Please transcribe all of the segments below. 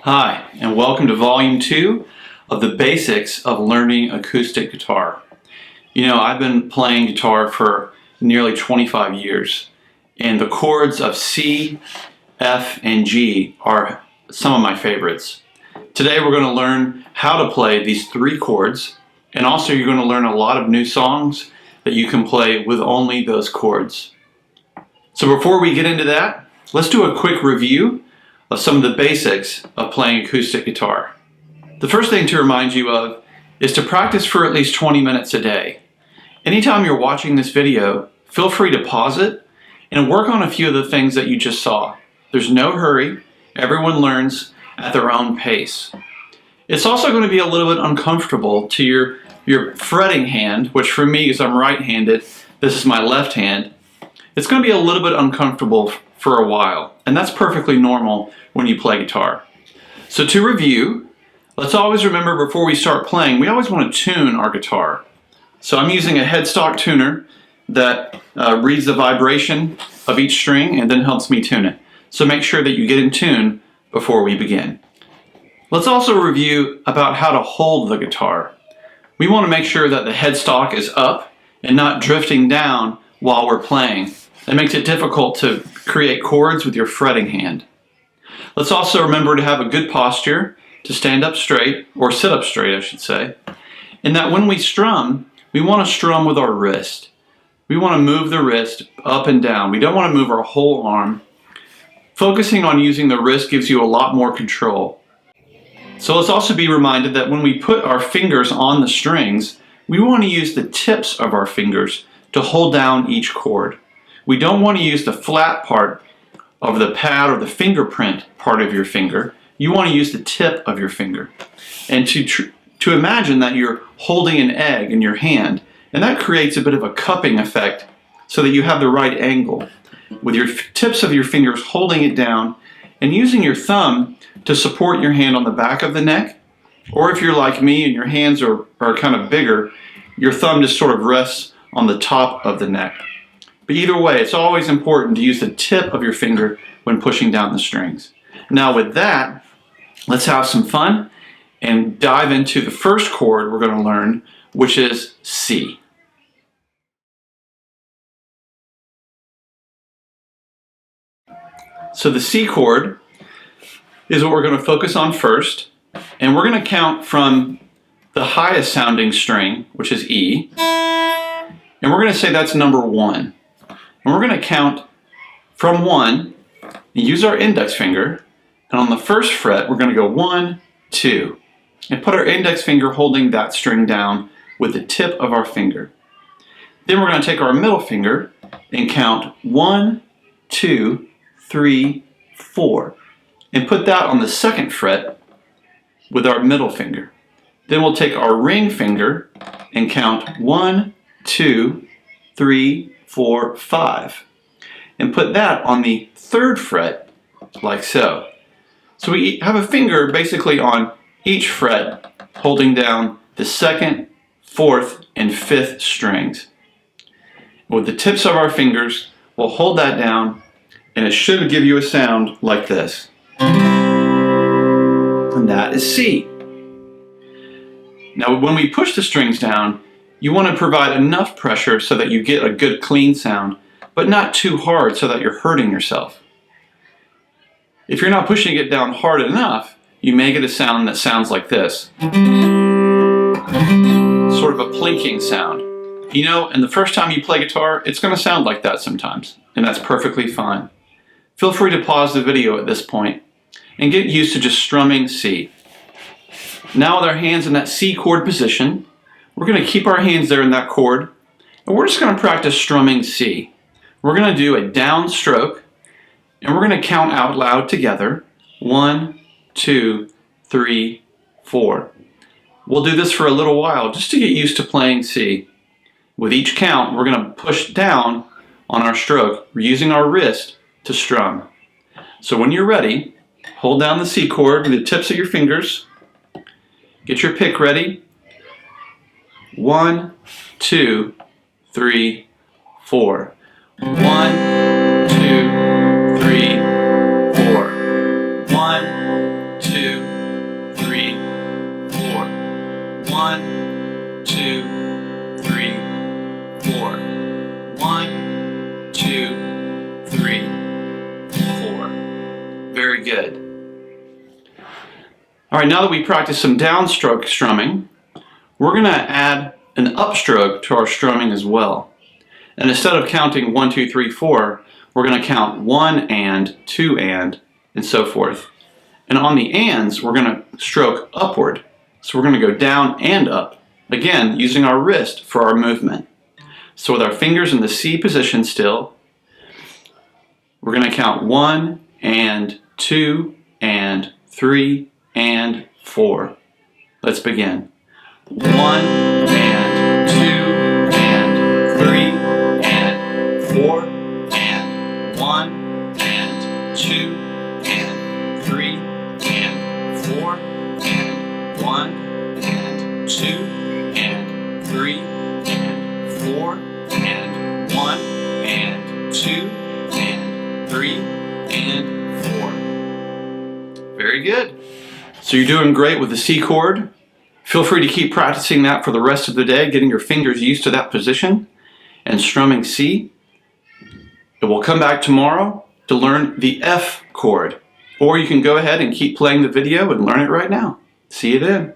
Hi, and welcome to Volume 2 of the Basics of Learning Acoustic Guitar. You know, I've been playing guitar for nearly 25 years, and the chords of C, F, and G are some of my favorites. Today we're going to learn how to play these three chords, and also you're going to learn a lot of new songs that you can play with only those chords. So before we get into that, let's do a quick review of some of the basics of playing acoustic guitar. The first thing to remind you of is to practice for at least 20 minutes a day. Anytime you're watching this video, feel free to pause it and work on a few of the things that you just saw. There's no hurry. Everyone learns at their own pace. It's also going to be a little bit uncomfortable to your fretting hand, which for me, as I'm right-handed, this is my left hand. It's going to be a little bit uncomfortable for a while, and that's perfectly normal when you play guitar. So to review, let's always remember before we start playing, we always want to tune our guitar. So I'm using a headstock tuner that reads the vibration of each string and then helps me tune it. So make sure that you get in tune before we begin. Let's also review about how to hold the guitar. We want to make sure that the headstock is up and not drifting down while we're playing. That makes it difficult to create chords with your fretting hand. Let's also remember to have a good posture, to stand up straight, or sit up straight I should say, and that when we strum, we want to strum with our wrist. We want to move the wrist up and down. We don't want to move our whole arm. Focusing on using the wrist gives you a lot more control. So let's also be reminded that when we put our fingers on the strings, we want to use the tips of our fingers to hold down each chord. We don't want to use the flat part of the pad or the fingerprint part of your finger. You want to use the tip of your finger. And to imagine that you're holding an egg in your hand, and that creates a bit of a cupping effect so that you have the right angle, with your tips of your fingers holding it down and using your thumb to support your hand on the back of the neck. Or if you're like me and your hands are kind of bigger, your thumb just sort of rests on the top of the neck. But either way, it's always important to use the tip of your finger when pushing down the strings. Now with that, let's have some fun and dive into the first chord we're going to learn, which is C. So the C chord is what we're going to focus on first, and we're going to count from the highest sounding string, which is E, and we're going to say that's number 1. And we're going to count from 1 and use our index finger, and on the first fret we're going to go 1, 2, and put our index finger holding that string down with the tip of our finger. Then we're going to take our middle finger and count 1, 2, 3, 4, and put that on the second fret with our middle finger. Then we'll take our ring finger and count 1, 2, 3, 4, 5, and put that on the third fret, like so. So we have a finger basically on each fret holding down the second, fourth, and fifth strings. With the tips of our fingers, we'll hold that down, and it should give you a sound like this. And that is C. Now when we push the strings down, you want to provide enough pressure so that you get a good clean sound, but not too hard so that you're hurting yourself. If you're not pushing it down hard enough, you may get a sound that sounds like this. Sort of a plinking sound. You know, and the first time you play guitar, it's going to sound like that sometimes, and that's perfectly fine. Feel free to pause the video at this point and get used to just strumming C. Now with our hands in that C chord position, we're going to keep our hands there in that chord, and we're just going to practice strumming C. We're going to do a down stroke, and we're going to count out loud together. 1, 2, 3, 4. We'll do this for a little while just to get used to playing C. With each count, we're going to push down on our stroke. We're using our wrist to strum. So when you're ready, hold down the C chord with the tips of your fingers. Get your pick ready. 1, 2, 3, 4. 1, 2, 3, 4. 1, 2, 3, 4. 1, 2, 3, 4. 1, 2, 3, 4. Very good. All right, now that we practiced some downstroke strumming, we're going to add an upstroke to our strumming as well. And instead of counting 1, 2, 3, 4, we're going to count 1 and 2 and so forth. And on the ands, we're going to stroke upward. So we're going to go down and up, again, using our wrist for our movement. So with our fingers in the C position still, we're going to count 1 and 2 and 3 and 4. Let's begin. 1 and 2 and 3 and 4 and 1 and 2 and 3 and 4 and 1 and 2 and 3 and 4 and 1 and 2 and 3 and 4. Very good. So you're doing great with the C chord. Feel free to keep practicing that for the rest of the day, getting your fingers used to that position and strumming C. And we'll come back tomorrow to learn the F chord. Or you can go ahead and keep playing the video and learn it right now. See you then.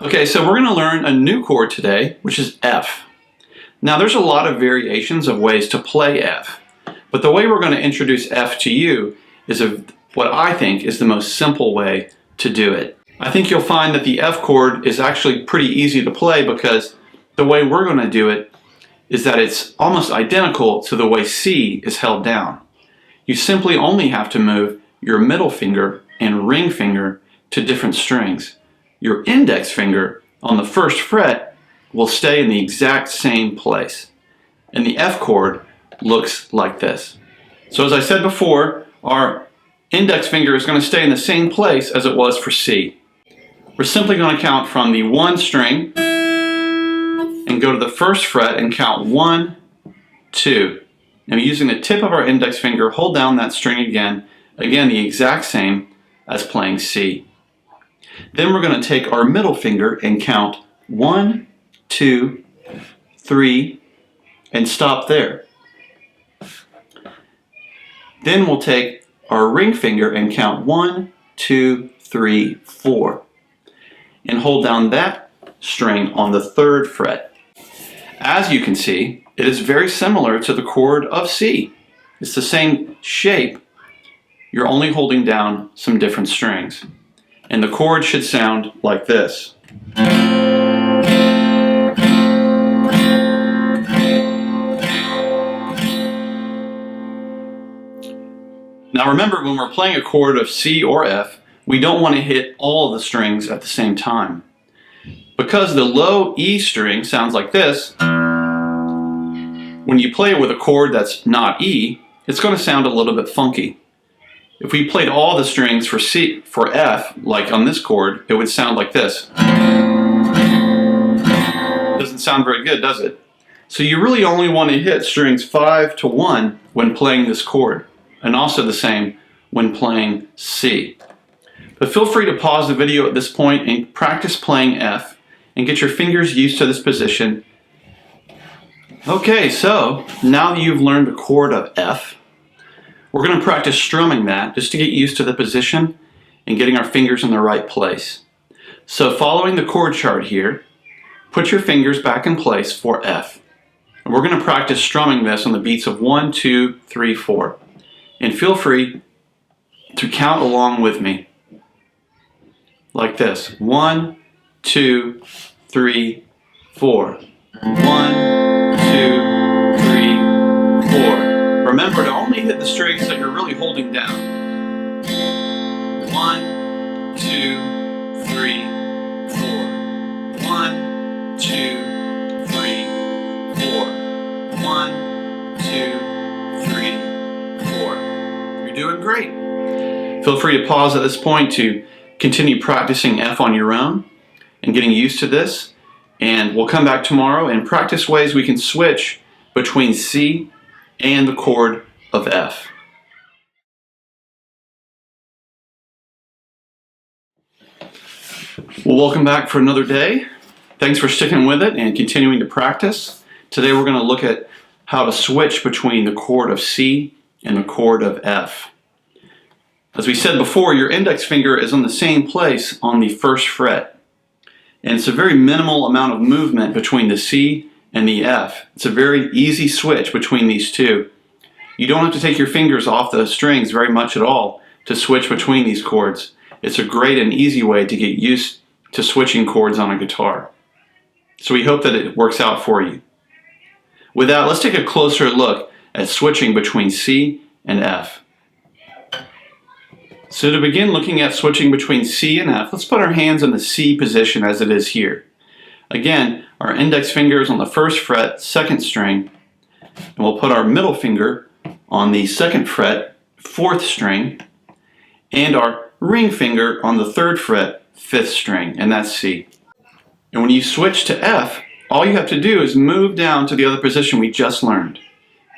Okay, so we're going to learn a new chord today, which is F. Now there's a lot of variations of ways to play F, but the way we're going to introduce F to you is what I think is the most simple way to do it. I think you'll find that the F chord is actually pretty easy to play because the way we're going to do it is that it's almost identical to the way C is held down. You simply only have to move your middle finger and ring finger to different strings. Your index finger on the first fret will stay in the exact same place. And the F chord looks like this. So as I said before, our index finger is going to stay in the same place as it was for C. We're simply going to count from the 1 string and go to the first fret and count 1, 2. Now using the tip of our index finger, hold down that string again the exact same as playing C. Then we're going to take our middle finger and count 1, 2, 3, and stop there. Then we'll take our ring finger and count 1, 2, 3, 4. And hold down that string on the 3rd fret. As you can see, it is very similar to the chord of C. It's the same shape. You're only holding down some different strings. And the chord should sound like this. Now remember, when we're playing a chord of C or F, we don't want to hit all of the strings at the same time. Because the low E string sounds like this, when you play it with a chord that's not E, it's going to sound a little bit funky. If we played all the strings for F, like on this chord, it would sound like this. Doesn't sound very good, does it? So you really only want to hit strings 5 to 1 when playing this chord, and also the same when playing C. But feel free to pause the video at this point and practice playing F and get your fingers used to this position. Okay, so now that you've learned the chord of F, we're going to practice strumming that just to get used to the position and getting our fingers in the right place. So following the chord chart here, put your fingers back in place for F. And we're going to practice strumming this on the beats of 1, 2, 3, 4. And feel free to count along with me. Like this. 1, 2, 3, 4. 1, 2, 3, 4. Remember to only hit the strings that you're really holding down. 1, 2, 3, 4. 1, 2, 3, 4. 1, 2, 3, 4. You're doing great. Feel free to pause at this point to continue practicing F on your own and getting used to this. And we'll come back tomorrow and practice ways we can switch between C and the chord of F. Well, welcome back for another day. Thanks for sticking with it and continuing to practice. Today we're going to look at how to switch between the chord of C and the chord of F. As we said before, your index finger is on the same place on the first fret. And it's a very minimal amount of movement between the C and the F. It's a very easy switch between these two. You don't have to take your fingers off the strings very much at all to switch between these chords. It's a great and easy way to get used to switching chords on a guitar. So we hope that it works out for you. With that, let's take a closer look at switching between C and F. So to begin looking at switching between C and F, let's put our hands in the C position as it is here. Again, our index finger is on the first fret, second string, and we'll put our middle finger on the second fret, fourth string, and our ring finger on the third fret, fifth string, and that's C. And when you switch to F, all you have to do is move down to the other position we just learned.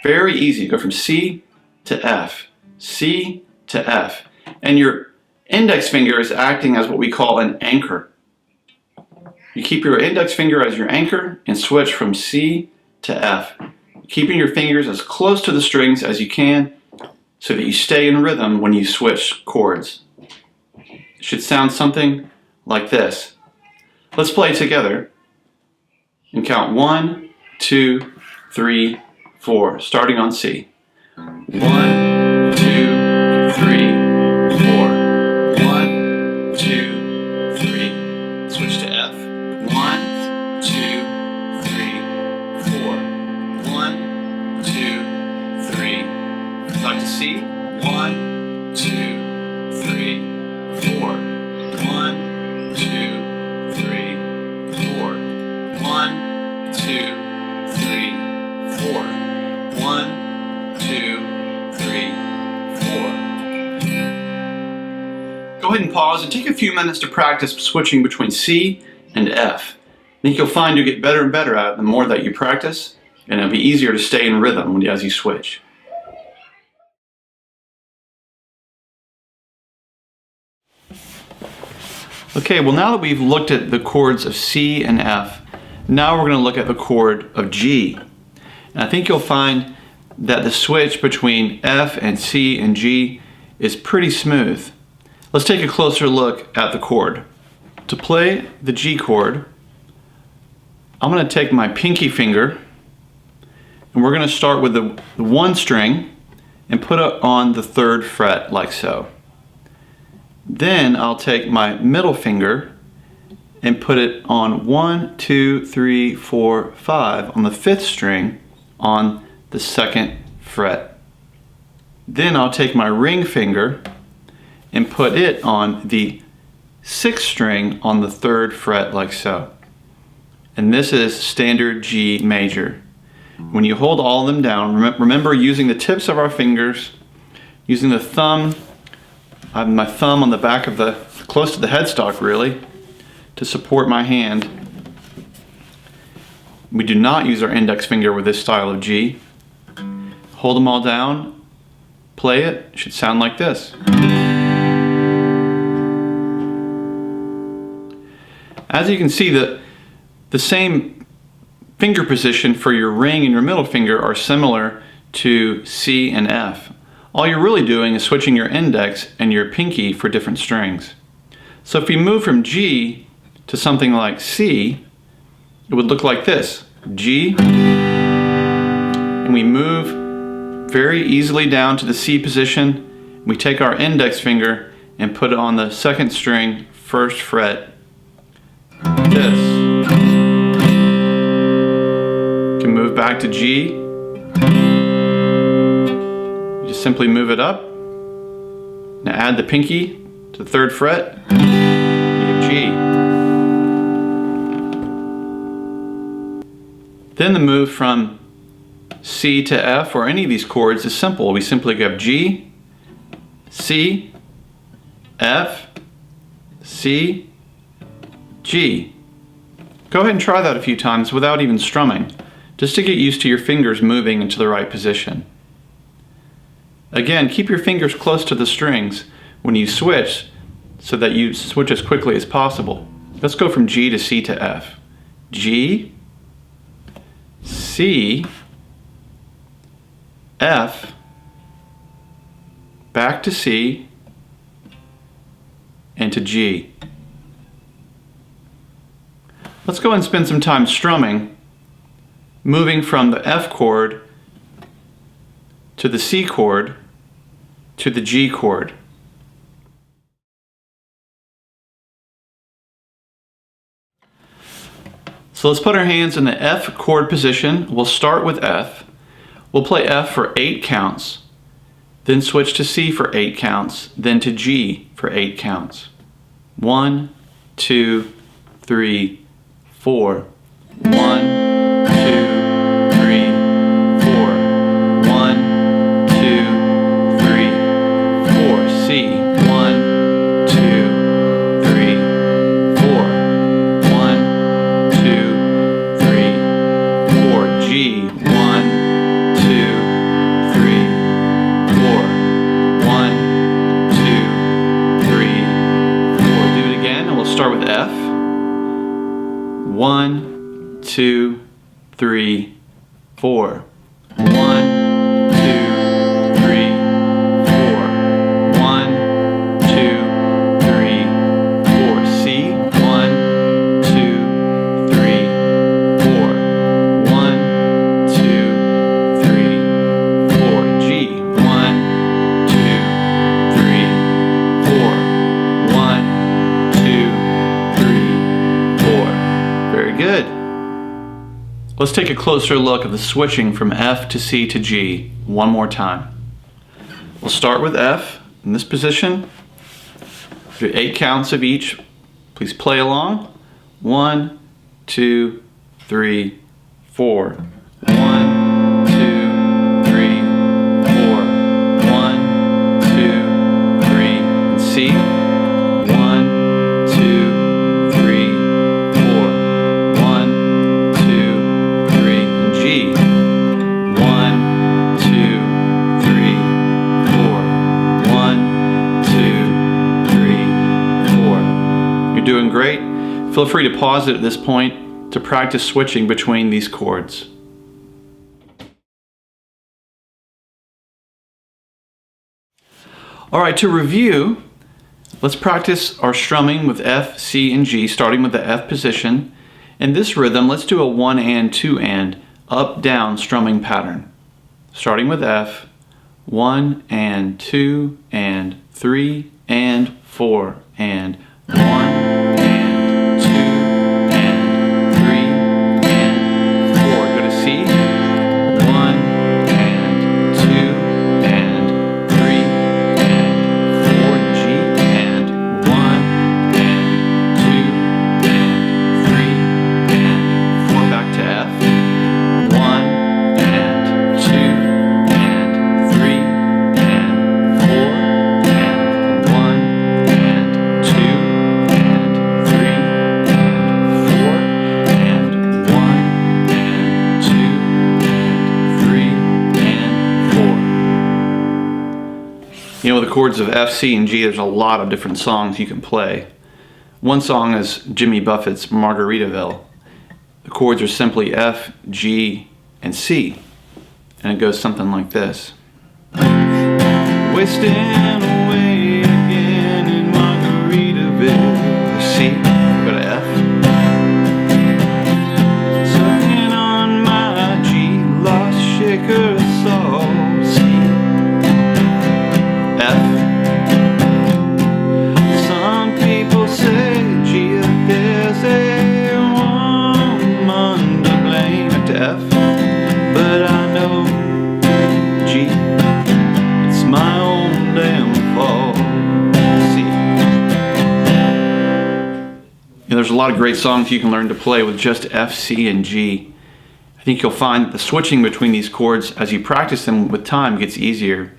Very easy. Go from C to F, C to F. And your index finger is acting as what we call an anchor. You keep your index finger as your anchor and switch from C to F, keeping your fingers as close to the strings as you can so that you stay in rhythm when you switch chords. It should sound something like this. Let's play together and count 1, 2, 3, 4, starting on C. 1, 2, 3, 4. 1, 2, 3. Switch to F. 1, 2, 3, 4. 1, 2, 3. Back to C. 1, 2, 3, 4. 1, 2, 3, 4. 1, 2, 3, 4. 1, 2, 3, 4. Go ahead and pause and take a few minutes to practice switching between C and F. I think you'll find you get better and better at it the more that you practice, and it'll be easier to stay in rhythm as you switch. Okay, well now that we've looked at the chords of C and F, now we're going to look at the chord of G. And I think you'll find that the switch between F and C and G is pretty smooth. Let's take a closer look at the chord. To play the G chord, I'm going to take my pinky finger and we're going to start with the one string and put it on the third fret like so. Then I'll take my middle finger and put it on 1, 2, 3, 4, 5 on the fifth string on the second fret. Then I'll take my ring finger and put it on the sixth string on the third fret like so. And this is standard G major. When you hold all of them down, remember using the tips of our fingers, using the thumb, I have my thumb on the back of the, close to the headstock really, to support my hand. We do not use our index finger with this style of G. Hold them all down, play it, it should sound like this. As you can see, the same finger position for your ring and your middle finger are similar to C and F. All you're really doing is switching your index and your pinky for different strings. So if we move from G to something like C, it would look like this. G, and we move very easily down to the C position. We take our index finger and put it on the second string, first fret. This. You can move back to G. You just simply move it up. Now add the pinky to the third fret. You have G. Then the move from C to F or any of these chords is simple. We simply go G, C, F, C, G. Go ahead and try that a few times without even strumming. just to get used to your fingers moving into the right position. Again, keep your fingers close to the strings when you switch so that you switch as quickly as possible. Let's go from G to C to F. G, C, F, back to C, and to G. Let's go and spend some time strumming, moving from the F chord to the C chord to the G chord. So let's put our hands in the F chord position. We'll start with F. We'll play F for 8 counts, then switch to C for 8 counts, then to G for 8 counts. 1, 2, 3, 4. 1, 2, 3, 4. 1, 2, 3, 4. C. 1, 2, 3, 4. 1, 2, 3, 4. G. 1, 2, 3, 4. 1, 2, 3, 4. Do it again, and we'll start with F. 1, 2, 3, 4. 1, 2, 3, 4. 1, 2, 3, 4. C. 1, 2, 3, 4. 1, 2, 3, 4. G. 1, 2, 3, 4. 1, 2, 3, 4. Very good. Let's take a closer look at the switching from F to C to G one more time. We'll start with F in this position. Do 8 counts of each. Please play along. 1, 2, 3, 4. 1, 2, 3, 4. 1, 2, 3. And C. 1, 2, 3, 4. 1, 2, 3. And G. 1, 2, 3, 4. 1, 2, 3, 4. You're doing great. Feel free to pause it at this point to practice switching between these chords. All right, to review, let's practice our strumming with F, C, and G, starting with the F position. In this rhythm, let's do a 1 and 2 and up down strumming pattern. Starting with F, 1 and 2 and 3 and 4 and 1 and 2 and 3 and 4. Go to C. 1 and 2 and 3 and 4. G. And 1 and 2 and 3 and 4. Back to F. 1 and 2 and 3 and 4 and 1 and 2 and 3 and 4 and 1 and 2 and 3 and 4. You know, with the chords of F, C, and G, there's a lot of different songs you can play. One song is Jimmy Buffett's Margaritaville. The chords are simply F, G, and C. And it goes something like this. Wasting away again in Margaritaville. C. Go to F. Sucking on my G, lost shaker soul. C. F. Some people say, gee, if there's a woman to blame. Back to F. But I know, G, it's my own damn fault. C. You know, there's a lot of great songs you can learn to play with just F, C, and G. I think you'll find that the switching between these chords as you practice them with time gets easier.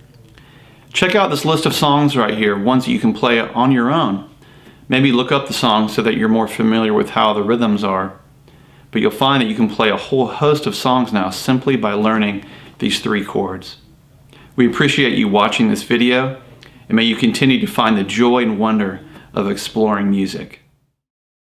Check out this list of songs right here, ones that you can play on your own. Maybe look up the songs so that you're more familiar with how the rhythms are. but you'll find that you can play a whole host of songs now simply by learning these 3 chords. We appreciate you watching this video, and may you continue to find the joy and wonder of exploring music.